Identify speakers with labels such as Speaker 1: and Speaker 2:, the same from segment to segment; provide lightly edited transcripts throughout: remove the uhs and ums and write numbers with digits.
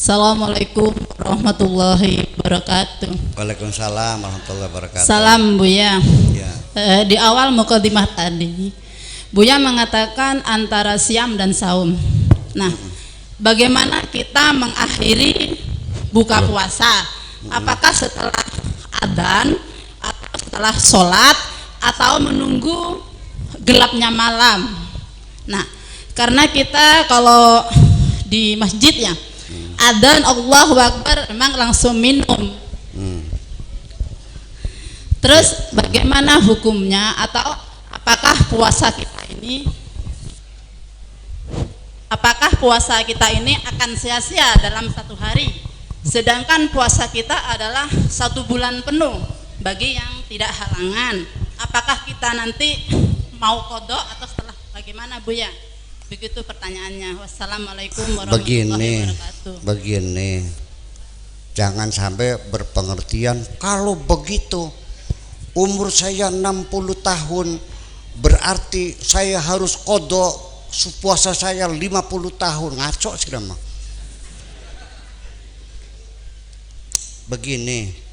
Speaker 1: Assalamualaikum warahmatullahi wabarakatuh.
Speaker 2: Waalaikumsalam warahmatullahi wabarakatuh.
Speaker 1: Salam Buya.
Speaker 2: Ya.
Speaker 1: Di awal mukadimah tadi, Buya mengatakan antara siam dan saum. Nah, bagaimana kita mengakhiri buka puasa? Apakah setelah adzan atau setelah sholat atau menunggu gelapnya malam? Nah, karena kita kalau di masjid ya, adzan Allahu Akbar memang langsung minum. Terus bagaimana hukumnya, atau apakah puasa kita ini akan sia-sia dalam satu hari, sedangkan puasa kita adalah 1 bulan penuh bagi yang tidak halangan? Apakah kita nanti mau qadha atau setelah, bagaimana Buya? Begitu pertanyaannya. Wassalamualaikum warahmatullahi wabarakatuh.
Speaker 2: Begini, jangan sampai berpengertian kalau begitu umur saya 60 tahun berarti saya harus qadha puasa saya 50 tahun. Ngaco sih mah. Begini,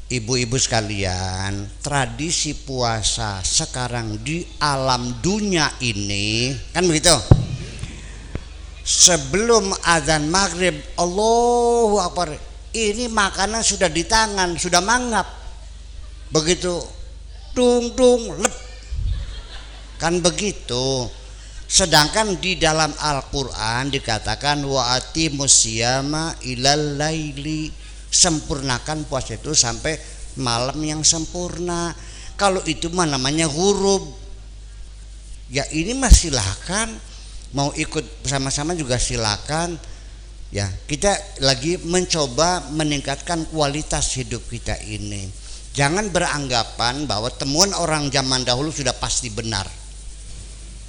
Speaker 2: ibu-ibu sekalian, tradisi puasa sekarang di alam dunia ini kan begitu. Sebelum azan maghrib, Allahu Akbar, ini makanan sudah di tangan, sudah mangap. Begitu dung lep, kan begitu. Sedangkan di dalam Al-Quran dikatakan wa atimus siyama ilal laili, sempurnakan puasa itu sampai malam yang sempurna. Kalau itu mah namanya ghurub. Ya ini mah silakan, mau ikut bersama-sama juga silakan. Ya, kita lagi mencoba meningkatkan kualitas hidup kita ini. Jangan beranggapan bahwa temuan orang zaman dahulu sudah pasti benar.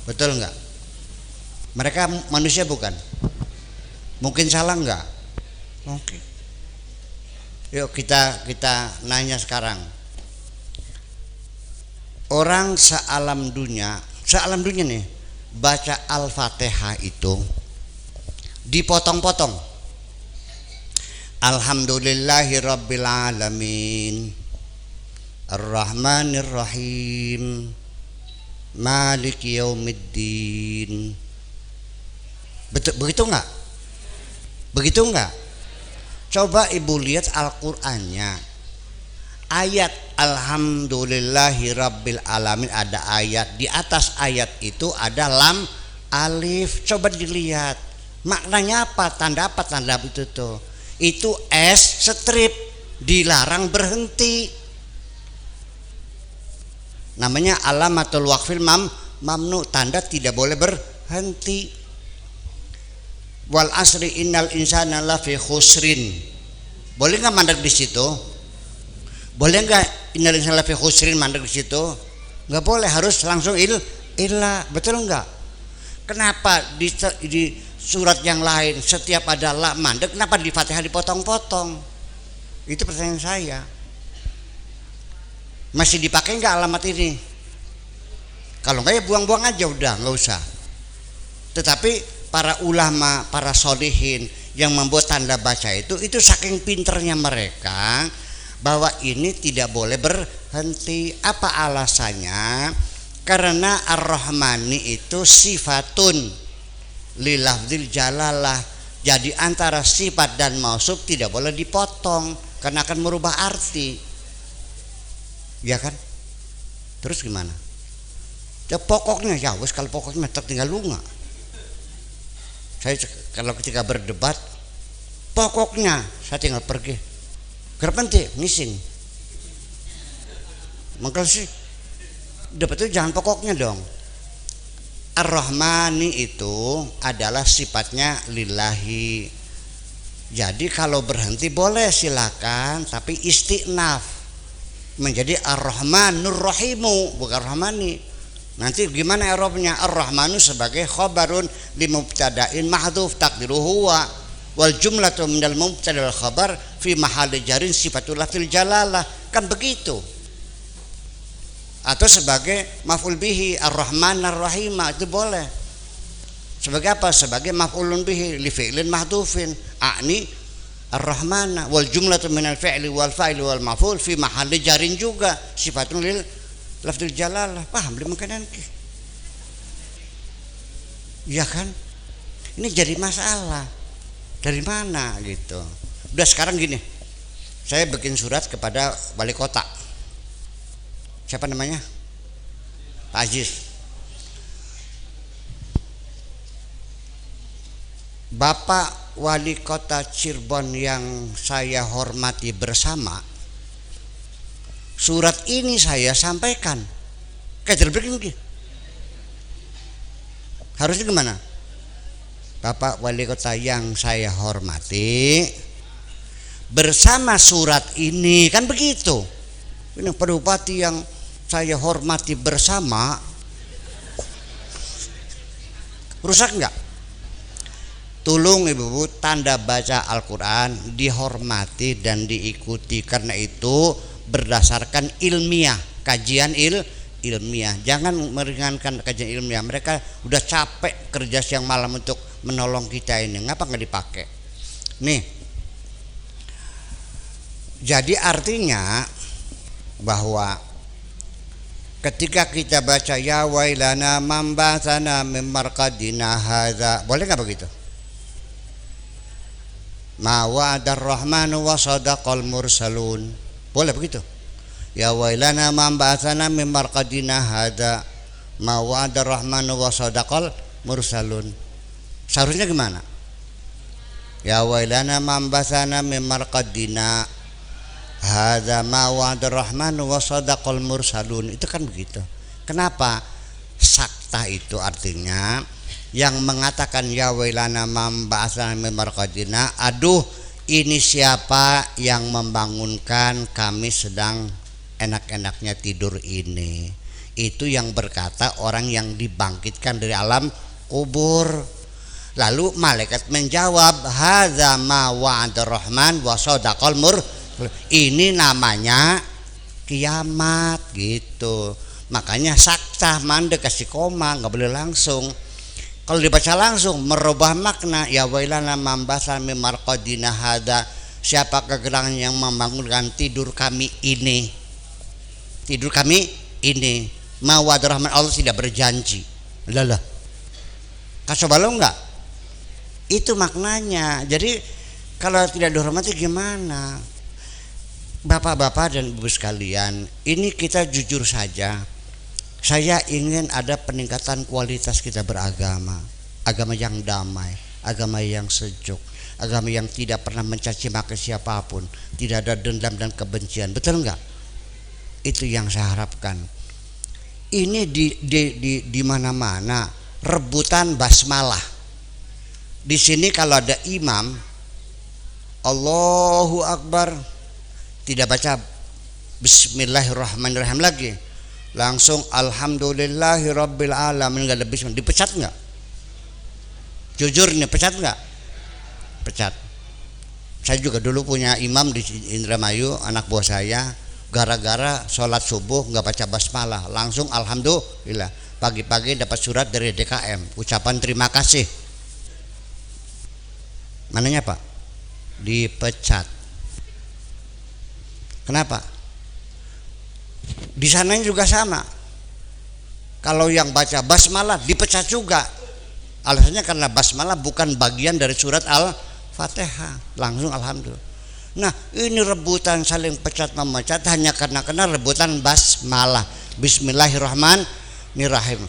Speaker 2: Betul enggak? Mereka manusia bukan? Mungkin salah enggak? Mungkin. Yuk kita nanya sekarang. Orang sealam dunia nih baca Al-Fatihah itu dipotong-potong. Alhamdulillahirabbil alamin, Ar-Rahmanir Rahim, Maliki Yaumiddin. Begitu enggak? Begitu enggak? Coba ibu lihat Al-Qur'annya. Ayat Alhamdulillahi Rabbil Alamin, ada ayat, di atas ayat itu ada lam alif. Coba dilihat maknanya apa, tanda itu tuh. Itu S strip, dilarang berhenti. Namanya alamatul waqfil mamnu, tanda tidak boleh berhenti. Wal asri innal insana lafi khusrin. Boleh nggak mandek di situ? Boleh nggak innal insana lafi khusrin mandek di situ? Nggak boleh, harus langsung illa. Betul nggak? Kenapa di surat yang lain setiap ada la mandek, kenapa di Fatihah dipotong-potong? Itu pertanyaan saya. Masih dipakai nggak alamat ini? Kalau nggak ya buang-buang aja, udah nggak usah. Tetapi para ulama, para sholihin yang membuat tanda baca itu saking pinternya mereka bahwa ini tidak boleh berhenti. Apa alasannya? Karena Ar-Rahmani itu sifatun lilafdzil jalalah. Jadi antara sifat dan mausuf tidak boleh dipotong karena akan merubah arti. Ya kan? Terus gimana? Ya pokoknya ya wes, kalau pokoknya tinggal lunga. Saya kalau ketika berdebat, pokoknya saya tinggal pergi. Gerpenti ngising. Maka sih debat itu jangan pokoknya dong. Ar-Rahmani itu adalah sifatnya lillahi. Jadi kalau berhenti boleh silakan, tapi istiqnaf menjadi Ar-Rahmanur Rahimu, bukan Rahmani. Nanti gimana i'rabnya? Ar-Rahmanu sebagai khabarun li mubtada'in mahdhuf taqdiruhu wal jumlatu minal mubtada wal khabar fi mahalli jarin sifatul lafzil jalalah, kan begitu. Atau sebagai maf'ul bihi Ar-Rahman Ar-Rahim, itu boleh. Sebagai apa? Sebagai maf'ulun bihi li fi'lin mahdhufin. A'ni ar-rahmana wal jumlatu minal fi'li wal fa'ili wal maf'ul fi mahalli jarin juga sifatun lil lafdzul jalalah. Paham belum makanan ki? Iya kan? Ini jadi masalah. Dari mana gitu? Udah sekarang gini. Saya bikin surat kepada wali kota. Siapa namanya? Pak Aziz. Bapak wali kota Cirebon yang saya hormati bersama, surat ini saya sampaikan. Kayak begini. Harusnya gimana? Bapak wali kota yang saya hormati, bersama surat ini, kan begitu. Ini Pak Bupati yang saya hormati bersama, rusak enggak? Tolong ibu-ibu tanda baca Al-Quran dihormati dan diikuti, karena itu berdasarkan ilmiah, kajian ilmiah. Jangan meringankan kajian ilmiah. Mereka udah capek kerja siang malam untuk menolong kita ini, ngapa nggak dipakai? Nih, jadi artinya bahwa ketika kita baca ya wailana mambatsana mim marqadina hadza, boleh nggak begitu? Ma wa'adar rahmanu wa sadaqal mursalun, boleh begitu? Ya wailana mambatsana mim marqadina hadza ma wa'adar rahmanu wa sadaqal mursalun. Seharusnya gimana? Ya wailana mambatsana mim marqadina hadza ma wa'adar rahmanu wa sadaqal mursalun. Itu kan begitu. Kenapa? Sakta itu artinya yang mengatakan ya wailana mamba'atsana min marqadina, aduh ini siapa yang membangunkan kami sedang enak-enaknya tidur ini. Itu yang berkata orang yang dibangkitkan dari alam kubur. Lalu malaikat menjawab hadza ma wa'ada rahman wa sadaqal mur. Ini namanya kiamat gitu. Makanya sakta mandek kasih koma, nggak boleh langsung. Kalau dibaca langsung merubah makna. Ya wailana mambasan mim marqadina hada, siapa gerangan yang membangunkan tidur kami ini. Tidur kami ini. Mawad rahman, Allah tidak berjanji. Lalah. Kasih balong enggak? Itu maknanya. Jadi kalau tidak dihormati gimana? Bapak-bapak dan ibu sekalian, ini kita jujur saja. Saya ingin ada peningkatan kualitas kita beragama. Agama yang damai, agama yang sejuk, agama yang tidak pernah mencaci maki siapapun, tidak ada dendam dan kebencian. Betul enggak? Itu yang saya harapkan. Ini di mana-mana rebutan basmalah. Di sini kalau ada imam Allahu Akbar, tidak baca Bismillahirrahmanirrahim lagi, langsung Alhamdulillahirabbil alamin, enggak lebih, dipecat enggak? Jujur nih, pecat enggak? Pecat. Saya juga dulu punya imam di Indramayu, anak buah saya, gara-gara sholat subuh enggak baca basmalah, langsung alhamdulillah. Pagi-pagi dapat surat dari DKM, ucapan terima kasih. Mananya Pak? Dipecat. Kenapa? Di sana juga sama. Kalau yang baca basmalah dipecat juga. Alasannya karena basmalah bukan bagian dari surat Al-Fatihah. Langsung alhamdulillah. Nah, ini rebutan saling pecat memecat hanya karena rebutan basmalah. Bismillahirrahmanirrahim.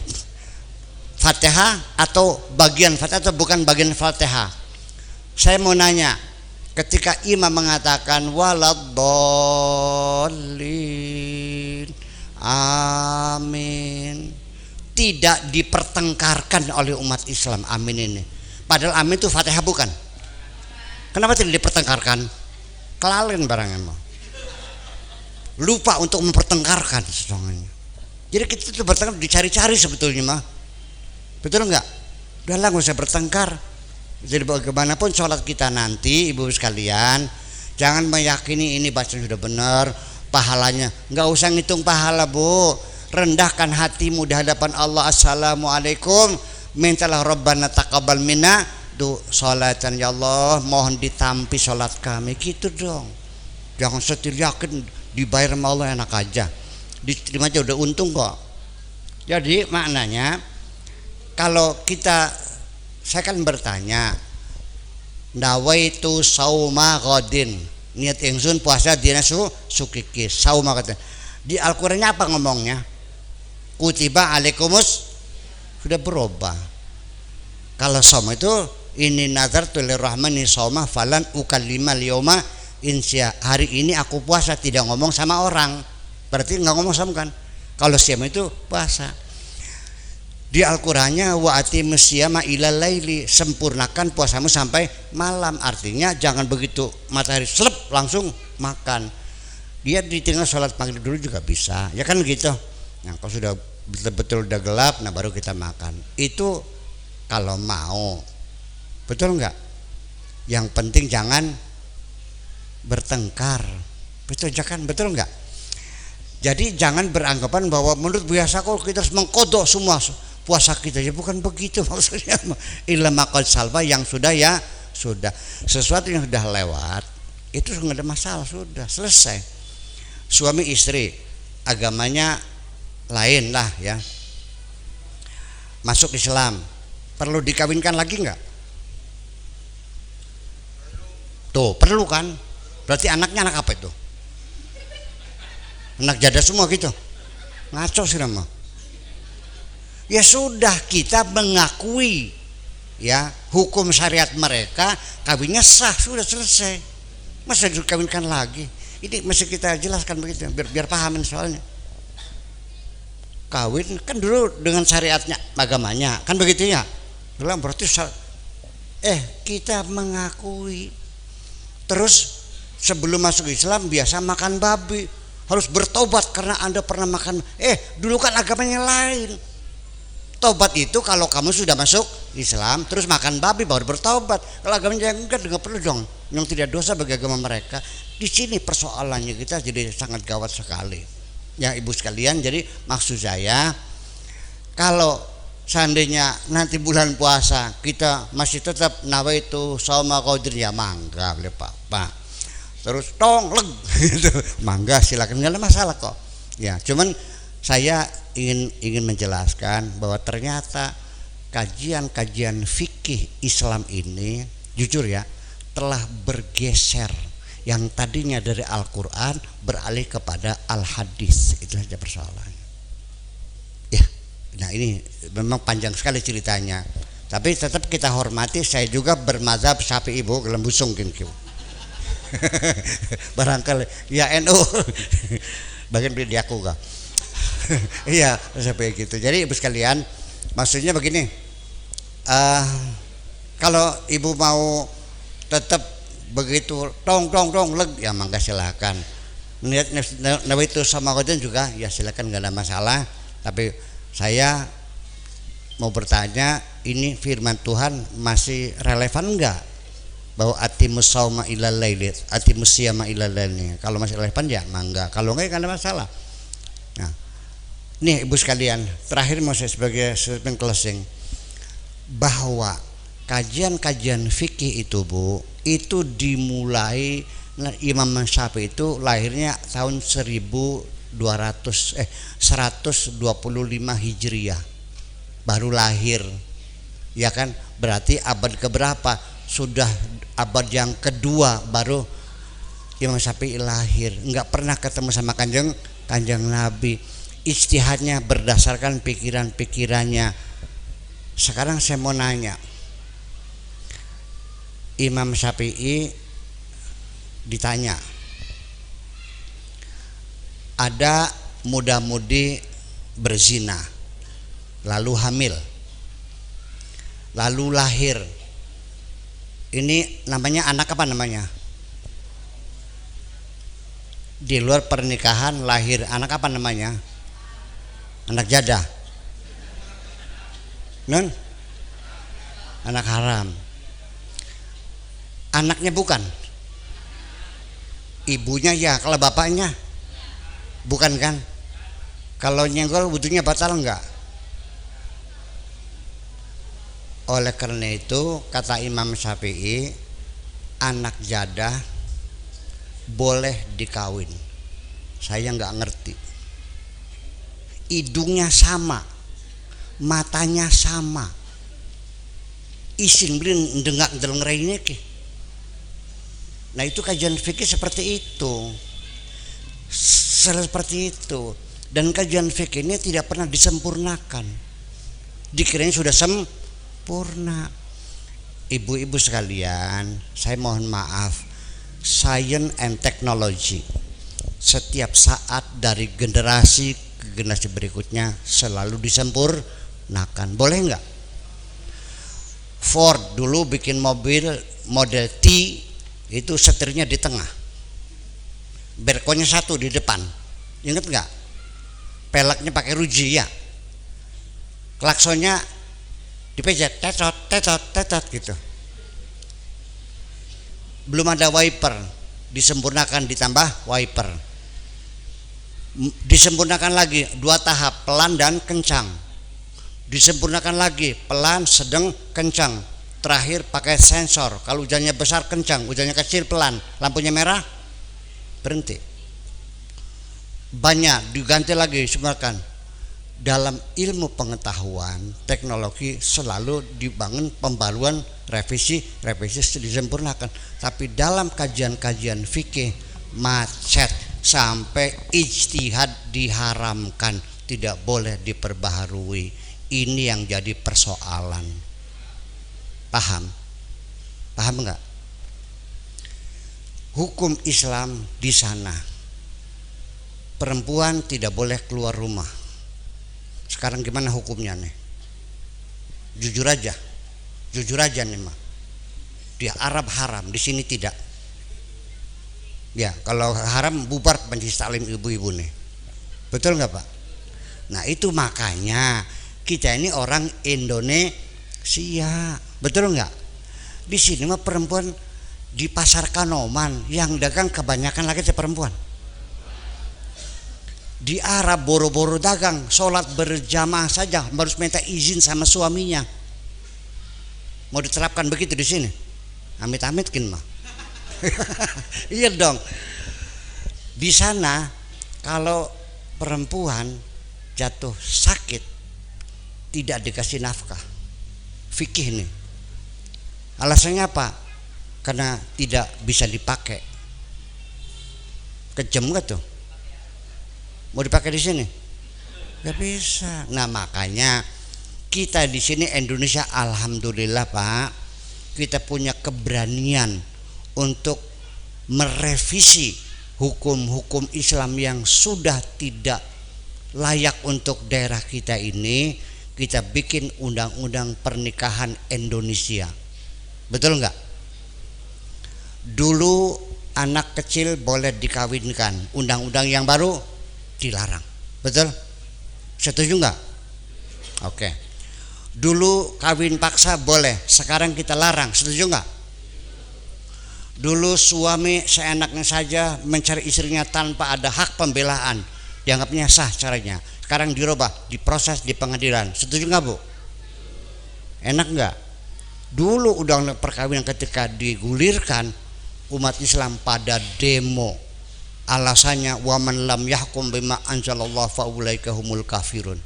Speaker 2: Fatihah atau bagian Fatihah atau bukan bagian Fatihah. Saya mau nanya, ketika imam mengatakan waladdallin amin, tidak dipertengkarkan oleh umat Islam amin ini. Padahal amin itu Fatihah bukan? Kenapa tidak dipertengkarkan? Kelalen barangnya mau. Lupa untuk mempertengkarkan setengahnya. Jadi kita itu bertengkar dicari-cari sebetulnya mah. Betul enggak? Udah lah nggak usah bertengkar. Jadi bagaimanapun sholat kita nanti, ibu sekalian, jangan meyakini ini baca sudah benar, pahalanya nggak usah ngitung pahala bu. Rendahkan hatimu di hadapan Allah. Assalamualaikum mintalah Rabbana taqabbal minna tuh salatan, ya Allah mohon ditampi salat kami, gitu dong. Jangan setir yakin dibayar sama Allah enak aja, diterima aja udah untung kok. Jadi maknanya kalau kita, saya kan bertanya, nawaitu sauma ghadin, niat ingsun puasa dina sukiki sauma kata. Di Al-Qur'annya apa ngomongnya? Kutiba alaikumus, sudah berubah. Kalau saum itu ini nazartu lirrahmani sauma falan ukallima liyoma insya, hari ini aku puasa tidak ngomong sama orang, berarti nggak ngomong sama kan. Kalau siam itu puasa. Di Al-Qur'annya wa atimus siyama ilal laili, sempurnakan puasamu sampai malam, artinya jangan begitu matahari selep langsung makan. Dia ditinggal sholat maghrib dulu juga bisa, ya kan gitu. Nah kalau sudah betul-betul udah gelap, nah baru kita makan. Itu kalau mau, betul nggak? Yang penting jangan bertengkar, betul jangan, betul nggak? Jadi jangan beranggapan bahwa menurut biasa kok kita harus mengkodok semua puasa kita, ya bukan begitu maksudnya. Illa maqad salfa, yang sudah ya sudah, sesuatu yang sudah lewat itu nggak ada masalah, sudah selesai. Suami istri agamanya lain lah ya, masuk Islam, perlu dikawinkan lagi nggak? Tuh perlu kan, berarti anaknya anak apa itu? Anak jada semua gitu, ngaco sih nama. Ya sudah, kita mengakui ya hukum syariat mereka, kawinnya sah, sudah selesai. Masa dikawinkan lagi? Ini mesti kita jelaskan begitu biar pahamin soalnya. Kawin kan dulu dengan syariatnya agamanya kan begitu ya. Bilang berarti kita mengakui. Terus sebelum masuk Islam biasa makan babi, harus bertobat karena Anda pernah makan. Dulu kan agamanya lain. Tobat itu kalau kamu sudah masuk Islam terus makan babi baru bertobat. Kalau agamanya enggak perlu dong. Yang tidak dosa bagi agama mereka. Di sini persoalannya kita jadi sangat gawat sekali. Ya ibu sekalian, jadi maksud saya kalau seandainya nanti bulan puasa kita masih tetap nawaitu shauma qadir, ya mangga boleh Pak. Terus tong leg gitu. Mangga silakan, enggak ada masalah kok. Ya, cuman saya ingin menjelaskan bahwa ternyata kajian-kajian fikih Islam ini jujur ya telah bergeser, yang tadinya dari Al-Quran beralih kepada Al-Hadis. Itu saja persoalannya ya. Nah ini memang panjang sekali ceritanya, tapi tetap kita hormati. Saya juga bermazhab Syafi'i ibu gelembusung kinkiu barangkali ya NU bagian beli aku gak iya sampai gitu. Jadi ibu sekalian, maksudnya begini, kalau ibu mau tetap begitu tong leg, ya mangga silakan. Niat nawaitu sama qadir juga ya silakan, nggak ada masalah. Tapi saya mau bertanya, ini firman Tuhan masih relevan enggak? Bahwa atimus sauma ilal laili, atimus siyama ilal laili. Kalau masih relevan ya mangga, kalau enggak ada masalah. Nah, nih ibu sekalian, terakhir mau saya sebagai statement closing, bahwa kajian-kajian fikih itu Bu, itu dimulai Imam Syafi'i itu lahirnya tahun 125 Hijriah baru lahir, ya kan? Berarti abad keberapa? Sudah abad yang kedua baru Imam Syafi'i lahir. Enggak pernah ketemu sama kanjeng Nabi. Ijtihadnya berdasarkan pikiran-pikirannya. Sekarang saya mau nanya, Imam Syafi'i ditanya, ada muda-mudi berzina, lalu hamil, lalu lahir. Ini namanya anak apa namanya? Di luar pernikahan lahir anak apa namanya? Anak jadah. Non? Anak haram. Anaknya bukan, ibunya ya, kalau bapaknya bukan kan? Kalau nyenggol wudunya batal enggak? Oleh karena itu kata Imam Syafi'i, anak jadah boleh dikawin. Saya nggak ngerti. Hidungnya sama, matanya sama, isin beli dengak delengreinya ke. Nah itu kajian fikih seperti itu, seperti itu. Dan kajian fikih ini tidak pernah disempurnakan. Dikiranya sudah sempurna. Ibu-ibu sekalian, saya mohon maaf, science and technology setiap saat dari generasi ke generasi berikutnya selalu disempurnakan. Boleh nggak? Ford dulu bikin mobil model T, itu setirnya di tengah, berkonya satu di depan, inget nggak? Peleknya pakai ruji ya, klaksonnya dipencet, tetot tetot tetot gitu. Belum ada wiper, disempurnakan ditambah wiper, disempurnakan lagi 2 tahap, pelan dan kencang, disempurnakan lagi pelan sedang kencang, terakhir pakai sensor, kalau hujannya besar kencang, hujannya kecil pelan, lampunya merah berhenti. Banyak diganti lagi, disempurnakan. Dalam ilmu pengetahuan teknologi selalu dibangun pembaruan, revisi disempurnakan. Tapi dalam kajian-kajian fikih macet sampai ijtihad diharamkan, tidak boleh diperbaharui. Ini yang jadi persoalan. Paham enggak? Hukum Islam di sana, perempuan tidak boleh keluar rumah. Sekarang gimana hukumnya nih? Jujur aja nih mah. Di Arab haram, di sini tidak. Ya, kalau haram bubar majelis taklim ibu-ibu nih. Betul nggak Pak? Nah itu makanya kita ini orang Indonesia, betul nggak? Di sini mah perempuan di pasar Kanoman yang dagang kebanyakan lagi perempuan. Di Arab boro-boro dagang, sholat berjamaah saja harus minta izin sama suaminya. Mau diterapkan begitu di sini? Amit-amit kin mah. Iya dong. Di sana kalau perempuan jatuh sakit tidak dikasih nafkah. Fikih nih. Alasannya apa? Karena tidak bisa dipakai. Kejam gak tuh? Mau dipakai di sini? Gak bisa. Nah makanya kita di sini Indonesia, alhamdulillah Pak, kita punya keberanian untuk merevisi hukum-hukum Islam yang sudah tidak layak untuk daerah kita ini. Kita bikin undang-undang pernikahan Indonesia. Betul nggak? Dulu anak kecil boleh dikawinkan, undang-undang yang baru dilarang. Betul? Setuju nggak? Oke. Dulu kawin paksa boleh, sekarang kita larang. Setuju nggak? Dulu suami seenaknya saja mencari istrinya tanpa ada hak pembelaan, dianggapnya sah caranya. Sekarang dirubah, diproses di pengadilan. Setuju nggak Bu? Enak nggak? Dulu undang-undang perkawinan ketika digulirkan, umat Islam pada demo. Alasannya waman lam yahkum bima anzalallah faulaika humul kafirun.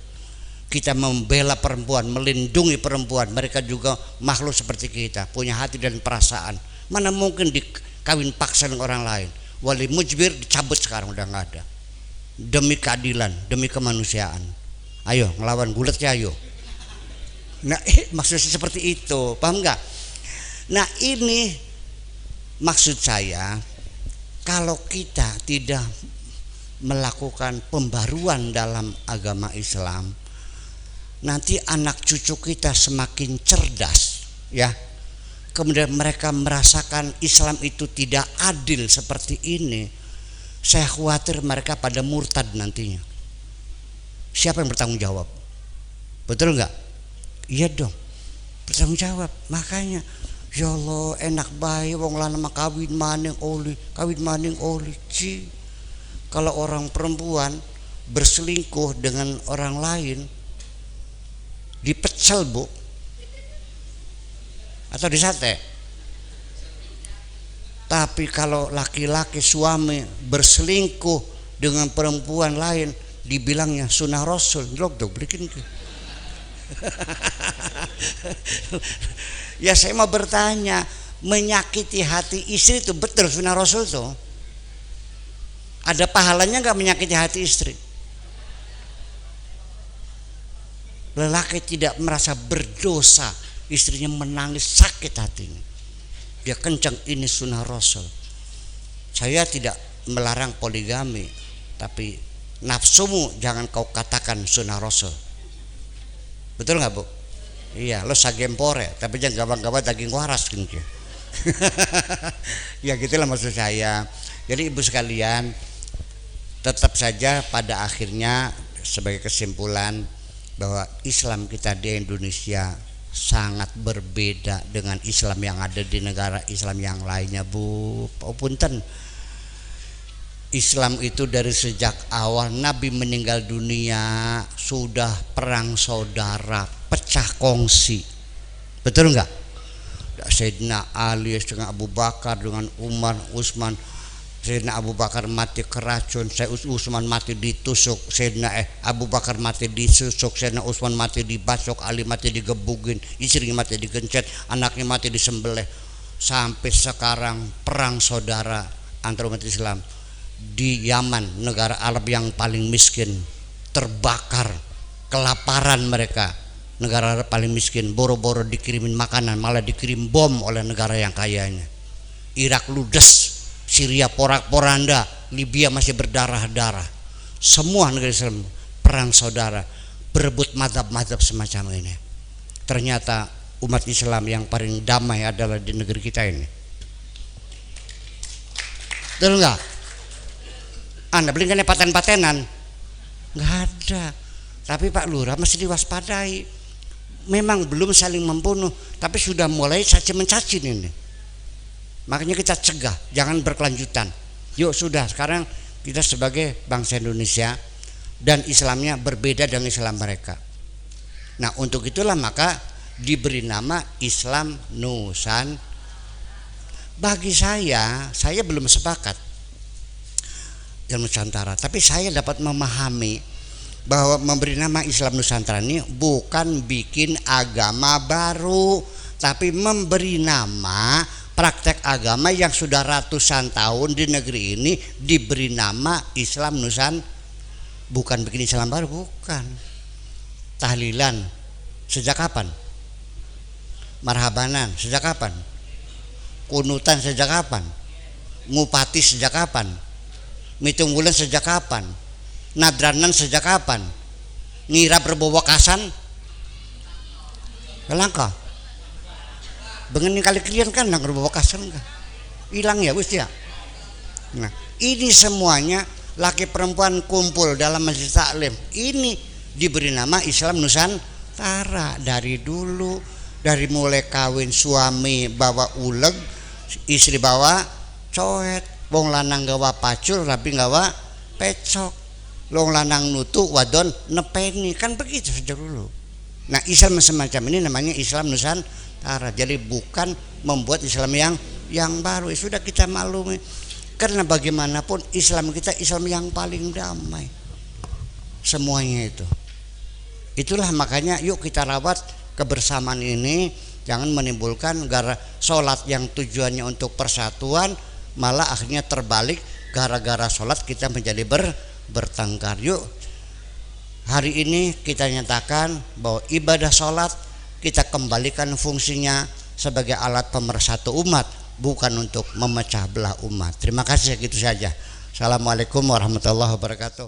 Speaker 2: Kita membela perempuan, melindungi perempuan. Mereka juga makhluk seperti kita, punya hati dan perasaan. Mana mungkin dikawin paksa dengan orang lain? Wali mujbir dicabut sekarang udah nggak ada. Demi keadilan, demi kemanusiaan. Ayo ngelawan guletnya ayo. Nah maksudnya seperti itu, paham nggak? Nah ini maksud saya, kalau kita tidak melakukan pembaruan dalam agama Islam, nanti anak cucu kita semakin cerdas, ya. Kemudian mereka merasakan Islam itu tidak adil seperti ini. Saya khawatir mereka pada murtad nantinya. Siapa yang bertanggung jawab? Betul nggak? Iya dong, bertanggung jawab. Makanya ya Allah enak baik wong lanang kawin maning oli ci. Kalau orang perempuan berselingkuh dengan orang lain dipecel Bu. atau di sate. Tapi kalau laki-laki suami berselingkuh dengan perempuan lain, dibilangnya sunnah Rasul. Dok bikin. Ya saya mau bertanya, menyakiti hati istri itu betul sunnah Rasul tuh? Ada pahalanya nggak menyakiti hati istri? Lelaki tidak merasa berdosa, istrinya menangis sakit hatinya, dia kencang, ini sunnah Rasul. Saya tidak melarang poligami, tapi nafsumu jangan kau katakan sunnah Rasul. Betul nggak Bu? Iya, lo sagempore, tapi jangan gampang-gampang daging waras gitu. Ya gitulah maksud saya. Jadi ibu sekalian, tetap saja pada akhirnya sebagai kesimpulan bahwa Islam kita di Indonesia sangat berbeda dengan Islam yang ada di negara Islam yang lainnya, Bu. Punten. Islam itu dari sejak awal Nabi meninggal dunia sudah perang saudara, pecah kongsi. Betul enggak? Sayyidina Ali dengan Abu Bakar, dengan Umar, Utsman. Sayyidina Abu Bakar mati keracun, Sayyidina Utsman mati ditusuk, Abu Bakar mati disusuk, Sayyidina Utsman mati dibasok, Ali mati digebugin, istrinya mati digencet, anaknya mati disembelih. Sampai sekarang perang saudara antar umat Islam di Yaman, negara Arab yang paling miskin, terbakar, kelaparan mereka. Negara Arab paling miskin, boro-boro dikirimin makanan, malah dikirim bom oleh negara yang kayanya. Irak ludes, Syria porak-poranda, Libya masih berdarah-darah. Semua negara Islam perang saudara, berebut mazhab-mazhab semacam ini. Ternyata umat Islam yang paling damai adalah di negeri kita ini. Betul enggak? Anda belikan paten-patenan? Enggak ada. Tapi Pak Lurah mesti diwaspadai. Memang belum saling membunuh, tapi sudah mulai caci-mencaci ini. Makanya kita cegah, jangan berkelanjutan. Yuk sudah, sekarang kita sebagai bangsa Indonesia dan Islamnya berbeda dengan Islam mereka. Nah untuk itulah maka diberi nama Islam Nusantara. Bagi saya belum sepakat Islam Nusantara, tapi saya dapat memahami bahwa memberi nama Islam Nusantara ini bukan bikin agama baru, tapi memberi nama praktek agama yang sudah ratusan tahun di negeri ini diberi nama Islam Nusantara. Bukan bikin Islam baru, bukan. Tahlilan sejak kapan? Marhabanan sejak kapan? Kunutan sejak kapan? Ngupati sejak kapan? Mitung bulan sejak kapan? Nadranan sejak kapan? Ngira berbobakasan? Langka. Bengen kali kalian kan nang berbobakasan kan? Hilang ya Gus ya. Nah, ini semuanya laki perempuan kumpul dalam masjid taklim. Ini diberi nama Islam Nusantara dari dulu, dari mulai kawin suami bawa uleg, istri bawa coet, wong lanang gawa pacul, rapi gawa pecok. Long lanang nutu wadon nepeni, kan begitu sejak dulu. Nah Islam semacam ini namanya Islam Nusantara. Jadi bukan membuat Islam yang baru. Sudah kita maklumi, karena bagaimanapun Islam kita Islam yang paling damai semuanya itu. Itulah makanya yuk kita rawat kebersamaan ini, jangan menimbulkan gara sholat yang tujuannya untuk persatuan malah akhirnya terbalik, gara-gara sholat kita menjadi bertengkar. Yuk hari ini kita nyatakan bahwa ibadah sholat kita kembalikan fungsinya sebagai alat pemersatu umat, bukan untuk memecah belah umat. Terima kasih, gitu saja. Assalamualaikum warahmatullahi wabarakatuh.